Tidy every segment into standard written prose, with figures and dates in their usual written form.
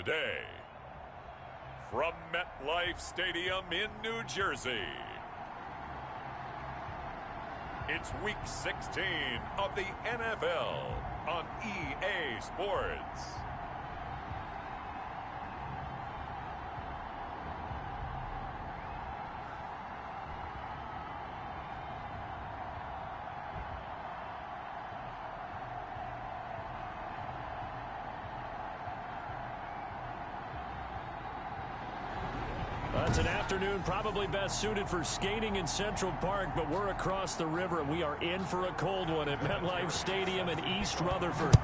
today. From MetLife Stadium in New Jersey, it's Week 16 of the NFL on EA Sports. It's an afternoon probably best suited for skating in Central Park, but we're across the river and we are in for a cold one at MetLife Stadium in East Rutherford.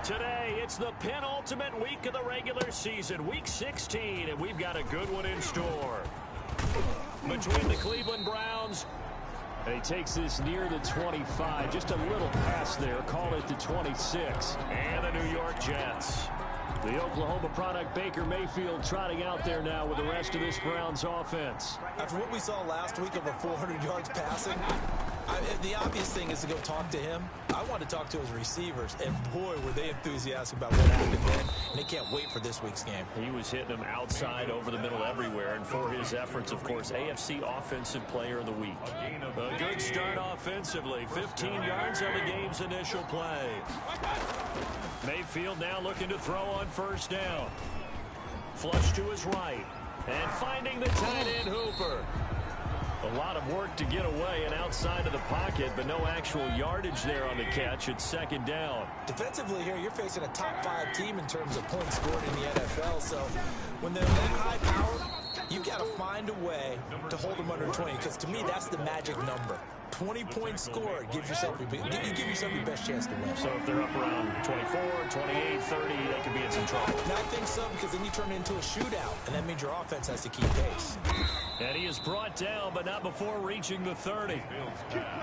Today, it's the penultimate week of the regular season, Week 16, and we've got a good one in store. Between the Cleveland Browns, and he takes this near the 25, just a little past there, call it the 26, and the New York Jets. The Oklahoma product, Baker Mayfield, trotting out there now with the rest of this Browns offense. After what we saw last week, over 400 yards passing, the obvious thing is to go talk to him. I want to talk to his receivers, and boy, were they enthusiastic about what happened then. And they can't wait for this week's game. He was hitting them outside, over the middle, everywhere. And for his efforts, of course, AFC Offensive Player of the Week. A good start offensively. 15 yards on the game's initial play. Mayfield now looking to throw on first down. Flush to his right. And finding the tight end Hooper. A lot of work to get away and outside of the pocket, but no actual yardage there on the catch. It's second down. Defensively here, you're facing a top 5 team in terms of points scored in the NFL. So when they're that high powered, you got to find a way to hold them under 20, because to me, that's the magic number. 20 points scored gives yourself your best chance to win. So if they're up around 24, 28, 30, they could be in some trouble. Now I think so, because then you turn it into a shootout, and that means your offense has to keep pace. And he is brought down, but not before reaching the 30.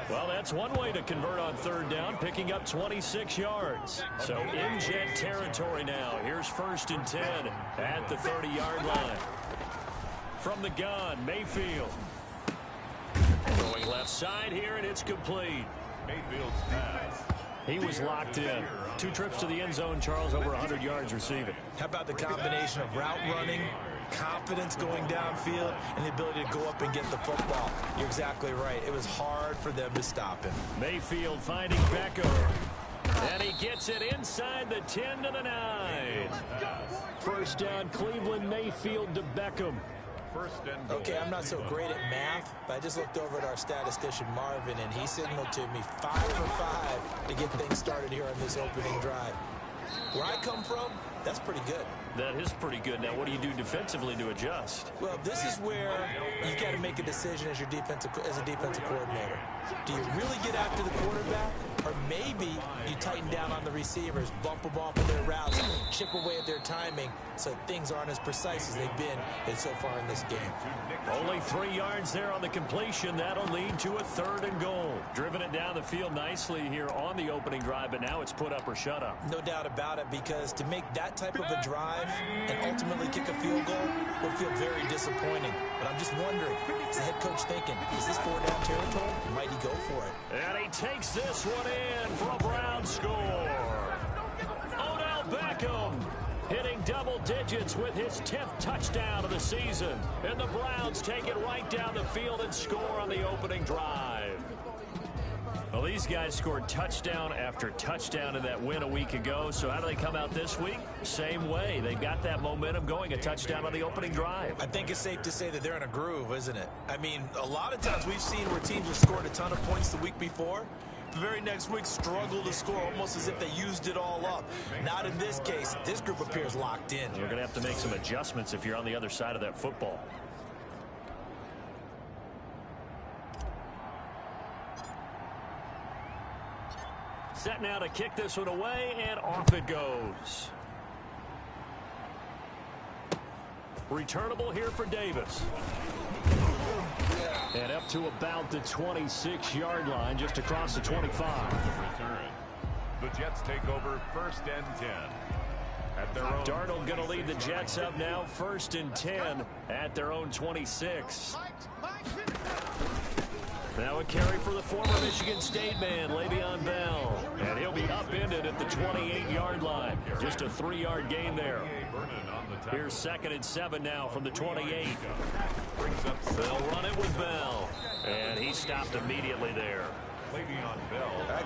Well, that's one way to convert on third down, picking up 26 yards. So in Jet territory now. Here's 1st and 10 at the 30-yard line. From the gun, Mayfield. Going left side here, and it's complete. Mayfield's pass. He was locked in. 2 trips to the end zone, Charles, over 100 yards receiving. How about the combination of route running, confidence going downfield, and the ability to go up and get the football? You're exactly right. It was hard for them to stop him. Mayfield finding Beckham. And he gets it inside the 10 to the 9. First down, Cleveland, Mayfield to Beckham. Okay, I'm not so great at math, but I just looked over at our statistician, Marvin, and he signaled to me 5 for 5 to get things started here on this opening drive. Where I come from, that's pretty good. That is pretty good. Now, what do you do defensively to adjust? Well, this is where you got to make a decision as a defensive coordinator. Do you really get after the quarterback, or maybe you tighten down on the receivers, bump them off of their routes, chip away at their timing, so things aren't as precise as they've been so far in this game. Only 3 yards there on the completion. That'll lead to a 3rd and goal. Driven it down the field nicely here on the opening drive, but now it's put up or shut up. No doubt about it, because to make that type of a drive and ultimately kick a field goal would feel very disappointing. But I'm just wondering, is the head coach thinking, is this 4-down territory? Might he go for it? And he takes this one in for a Brown score. Odell Beckham hitting double digits with his 10th touchdown of the season. And the Browns take it right down the field and score on the opening drive. Well, these guys scored touchdown after touchdown in that win a week ago. So how do they come out this week? Same way. They got that momentum going, a touchdown on the opening drive. I think it's safe to say that they're in a groove, isn't it? I mean, a lot of times we've seen where teams have scored a ton of points the week before. The very next week struggle to score, almost as if they used it all up. Not in this case. This group appears locked in. You're going to have to make some adjustments if you're on the other side of that football. Set now to kick this one away, and off it goes. Returnable here for Davis. And up to about the 26-yard line, just across the 25. The Jets take over 1st and 10. At their own Darnold going to lead the Jets up now, 1st and 10 at their own 26. Now a carry for the former Michigan State man, Le'Veon Bell. And he'll be upended at the 28-yard line. Just a 3-yard gain there. Here's 2nd and 7 now from the 28. They'll run it with Bell. And he stopped immediately there.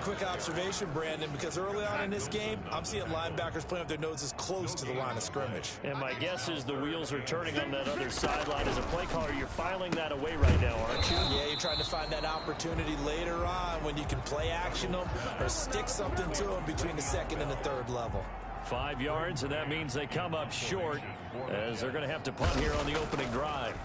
Quick observation, Brandon, because early on in this game, I'm seeing linebackers playing with their noses close to the line of scrimmage. And my guess is the wheels are turning on that other sideline. As a play caller, you're filing that away right now, aren't you? Yeah, you're trying to find that opportunity later on when you can play action them or stick something to them between the 2nd and the 3rd level. 5 yards, and that means they come up short as they're going to have to punt here on the opening drive.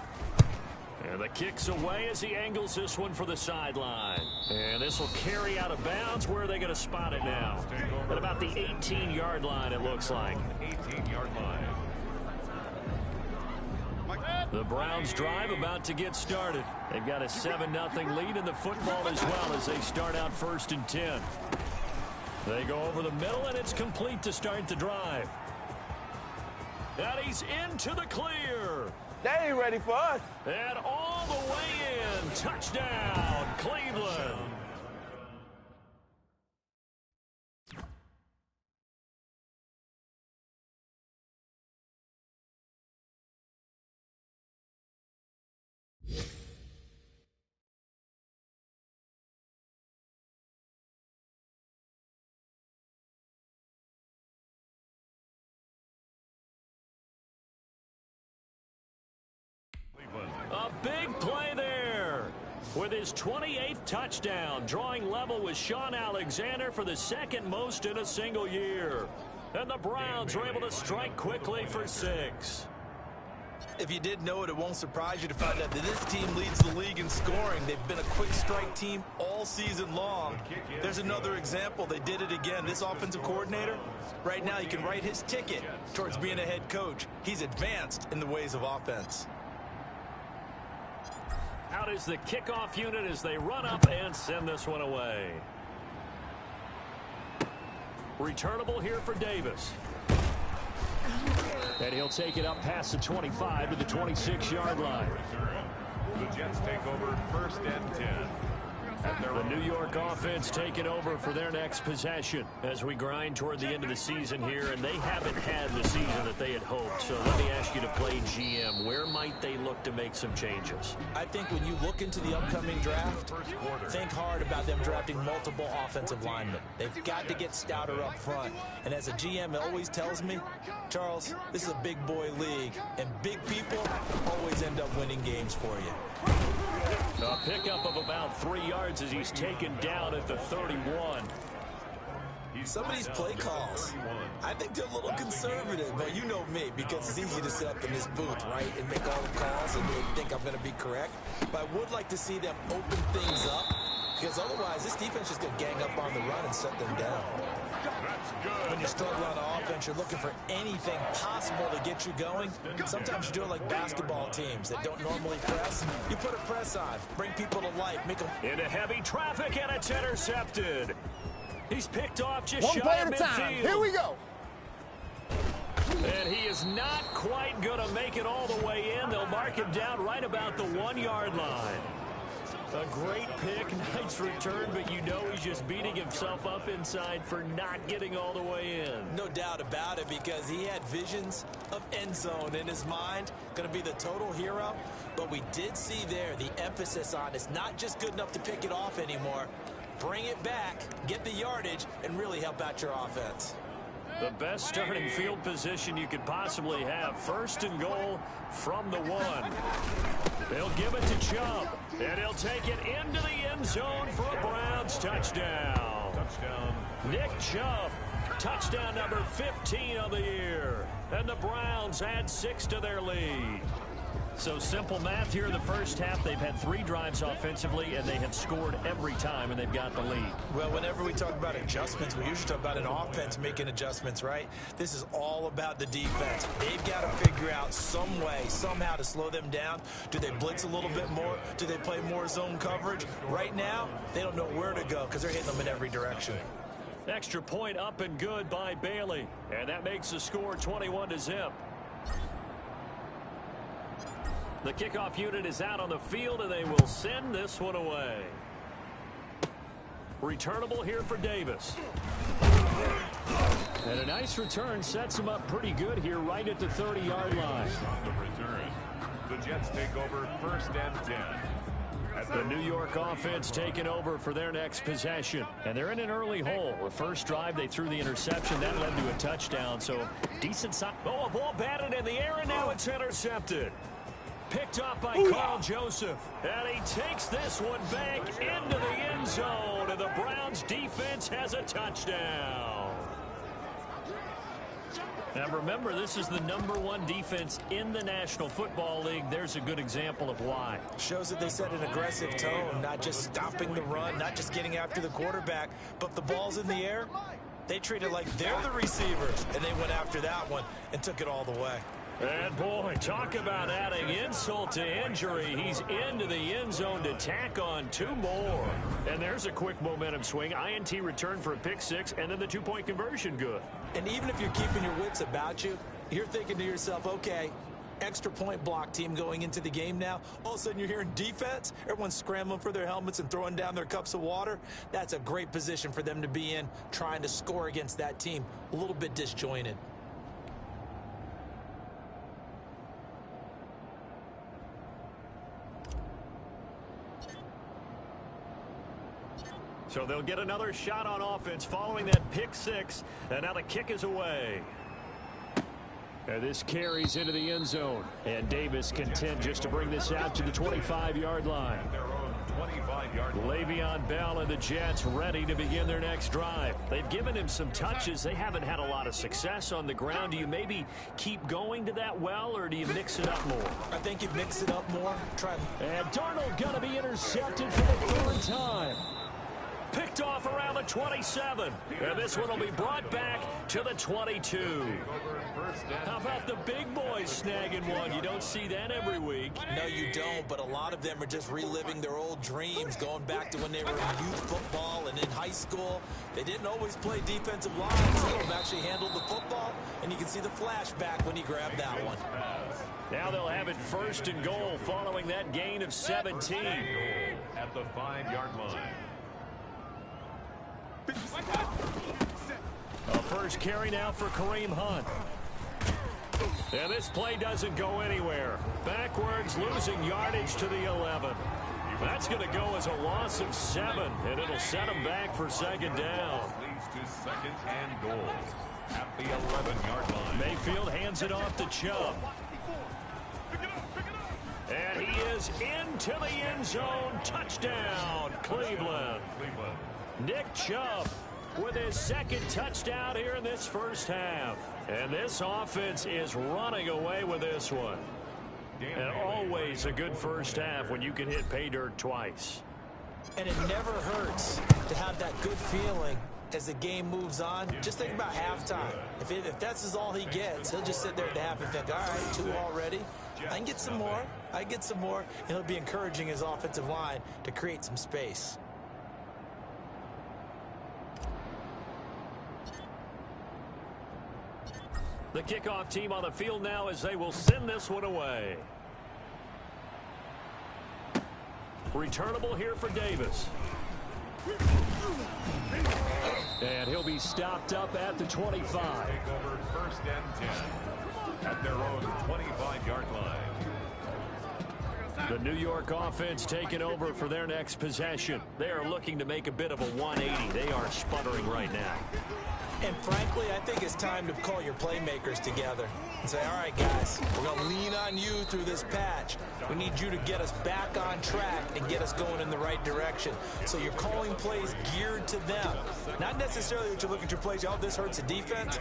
And the kick's away as he angles this one for the sideline. And this will carry out of bounds. Where are they going to spot it now? At about the 18-yard line, it looks like. 18-yard line. The Browns drive about to get started. They've got a 7-0 lead in the football as well as they start out 1st and 10. They go over the middle, and it's complete to start the drive. And he's into the clear. They ain't ready for us. And all the way in. Touchdown, Cleveland. A big play there with his 28th touchdown, drawing level with Sean Alexander for the 2nd most in a single year. And the Browns are able to strike quickly for 6. If you didn't know it, it won't surprise you to find out that this team leads the league in scoring. They've been a quick strike team all season long. There's another example. They did it again. This offensive coordinator, right now, you can write his ticket towards being a head coach. He's advanced in the ways of offense. Out is the kickoff unit as they run up and send this one away. Returnable here for Davis. And he'll take it up past the 25 to the 26-yard line. The Jets take over 1st and 10. The New York offense taking over for their next possession as we grind toward the end of the season here, and they haven't had the season that they had hoped. So let me ask you to play GM. Where might they look to make some changes? I think when you look into the upcoming draft, think hard about them drafting multiple offensive linemen. They've got to get stouter up front. And as a GM, it always tells me, Charles, this is a big boy league, and big people always end up winning games for you. A pickup of about 3 yards as he's taken down at the 31. Some of these play calls, I think they're a little conservative, but you know me, because it's easy to sit up in this booth, right, and make all the calls and they think I'm going to be correct. But I would like to see them open things up, because otherwise this defense is going to gang up on the run and shut them down. When you're struggling on offense, you're looking for anything possible to get you going. Sometimes you do it like basketball teams that don't normally press. You put a press on, bring people to life, make them... Into heavy traffic, and it's intercepted. He's picked off just One shy play of at a time. midfield. Here we go. And he is not quite going to make it all the way in. They'll mark him down right about the 1-yard line. A great pick, nice return, but you know he's just beating himself up inside for not getting all the way in. No doubt about it, because he had visions of end zone in his mind. Going to be the total hero. But we did see there the emphasis on it's not just good enough to pick it off anymore. Bring it back, get the yardage, and really help out your offense. The best starting field position you could possibly have. 1st and goal from the 1. They'll give it to Chubb, and he'll take it into the end zone for a Browns touchdown. Nick Chubb, touchdown number 15 of the year. And the Browns add 6 to their lead. So simple math here in the first half. They've had 3 drives offensively, and they have scored every time, and they've got the lead. Well, whenever we talk about adjustments, we usually talk about an offense making adjustments, right? This is all about the defense. They've got to figure out some way, somehow to slow them down. Do they blitz a little bit more? Do they play more zone coverage? Right now, they don't know where to go because they're hitting them in every direction. Extra point up and good by Bailey, and that makes the score 21-0. The kickoff unit is out on the field, and they will send this one away. Returnable here for Davis. And a nice return sets them up pretty good here right at the 30-yard line. On the return, the Jets take over 1st and 10. The New York offense taking over for their next possession. And they're in an early hole. The first drive, they threw the interception. That led to a touchdown. So decent size. Oh, a ball batted in the air, and now it's intercepted. Picked up by Carl Joseph. And he takes this one back into the end zone. And the Browns defense has a touchdown. Now remember, this is the #1 defense in the National Football League. There's a good example of why. Shows that they set an aggressive tone, not just stopping the run, not just getting after the quarterback, but if the ball's in the air, they treat it like they're the receivers, and they went after that one and took it all the way. And boy, talk about adding insult to injury. He's into the end zone to tack on 2 more. And there's a quick momentum swing. INT return for a pick 6, and then the 2-point conversion good. And even if you're keeping your wits about you, you're thinking to yourself, okay, extra point block team going into the game now. All of a sudden you're hearing defense. Everyone's scrambling for their helmets and throwing down their cups of water. That's a great position for them to be in, trying to score against that team. A little bit disjointed. So they'll get another shot on offense following that pick 6. And now the kick is away. And this carries into the end zone. And Davis content just to bring this out to the 25-yard line. Le'Veon Bell and the Jets ready to begin their next drive. They've given him some touches. They haven't had a lot of success on the ground. Do you maybe keep going to that well, or do you mix it up more? I think you mix it up more. And Darnold going to be intercepted for the 3rd time. Picked off around the 27. And this one will be brought back to the 22. How about the big boys snagging one? You don't see that every week. No, you don't, but a lot of them are just reliving their old dreams, going back to when they were in youth football and in high school. They didn't always play defensive line. Some of them actually handled the football, and you can see the flashback when he grabbed that one. Now they'll have it 1st and goal following that gain of 17. At the 5-yard line. A first carry now for Kareem Hunt. And this play doesn't go anywhere. Backwards, losing yardage to the 11. That's going to go as a loss of 7, and it'll set him back for 2nd down. Leads to 2nd and goal at the 11-yard line. Mayfield hands it off to Chubb. And he is into the end zone. Touchdown, Cleveland. Nick Chubb with his 2nd touchdown here in this first half. And this offense is running away with this one. And always a good first half when you can hit pay dirt twice. And it never hurts to have that good feeling as the game moves on. Just think about halftime. If that's all he gets, he'll just sit there at the half and think, all right, 2 already. I can get some more. I can get some more. And he'll be encouraging his offensive line to create some space. The kickoff team on the field now as they will send this one away. Returnable here for Davis. And he'll be stopped up at the 25. Take over 1st and 10 at their own 25-yard line. The New York offense taking over for their next possession. They are looking to make a bit of a 180. They are sputtering right now. And frankly, I think it's time to call your playmakers together and say, all right, guys, we're going to lean on you through this patch. We need you to get us back on track and get us going in the right direction. So you're calling plays geared to them. Not necessarily that you look at your plays, oh, this hurts the defense.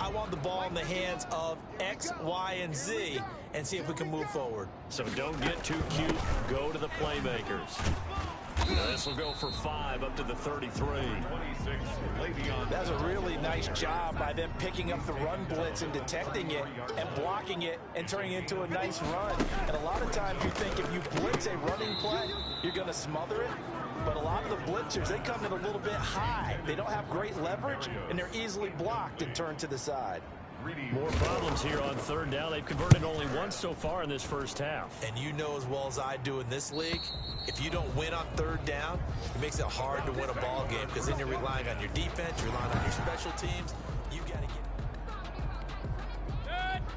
I want the ball in the hands of X, Y, and Z and see if we can move forward. So don't get too cute. Go to the playmakers. This will go for 5 up to the 33. That's a really nice job by them picking up the run blitz and detecting it and blocking it and turning it into a nice run. And a lot of times you think if you blitz a running play, you're going to smother it. But a lot of the blitzers, they come in a little bit high. They don't have great leverage, and they're easily blocked and turned to the side. More problems here on 3rd down. They've converted only once so far in this first half. And you know as well as I do in this league, if you don't win on 3rd down, it makes it hard to win a ball game because then you're relying on your defense, you're relying on your special teams. You got to get.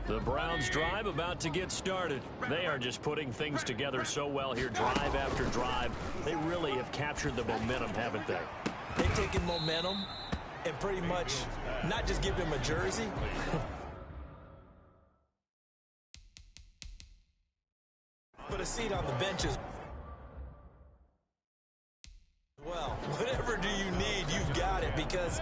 The Browns drive about to get started. They are just putting things together so well here, drive after drive. They really have captured the momentum, haven't they? They've taken momentum and pretty much not just give them a jersey, but a seat on the benches. Well, whatever do you need, you've got it, because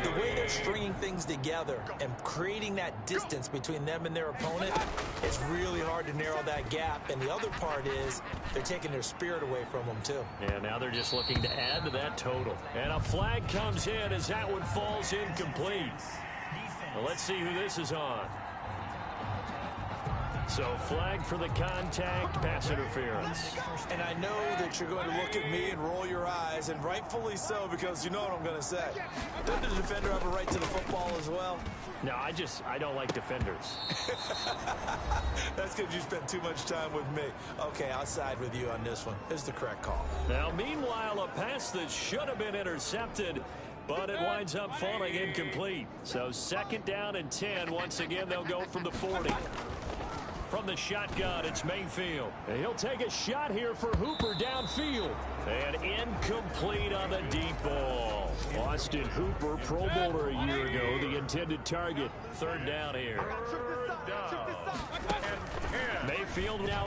the way they're stringing things together and creating that distance between them and their opponent, it's really hard to narrow that gap. And the other part is they're taking their spirit away from them, too. And now they're just looking to add to that total. And a flag comes in as that one falls incomplete. Well, let's see who this is on. So flag for the contact, pass interference. And I know that you're going to look at me and roll your eyes, and rightfully so, because you know what I'm going to say. Doesn't the defender have a right to the football as well? No, I don't like defenders. That's because you spent too much time with me. Okay, I'll side with you on this one. It's the correct call. Now, meanwhile, a pass that should have been intercepted, but it winds up falling incomplete. So 2nd down and 10. Once again, they'll go from the 40. From the shotgun, it's Mayfield. And he'll take a shot here for Hooper downfield. And incomplete on the deep ball. Austin Hooper, Pro Bowler a year ago, the intended target. 3rd down here. Mayfield now.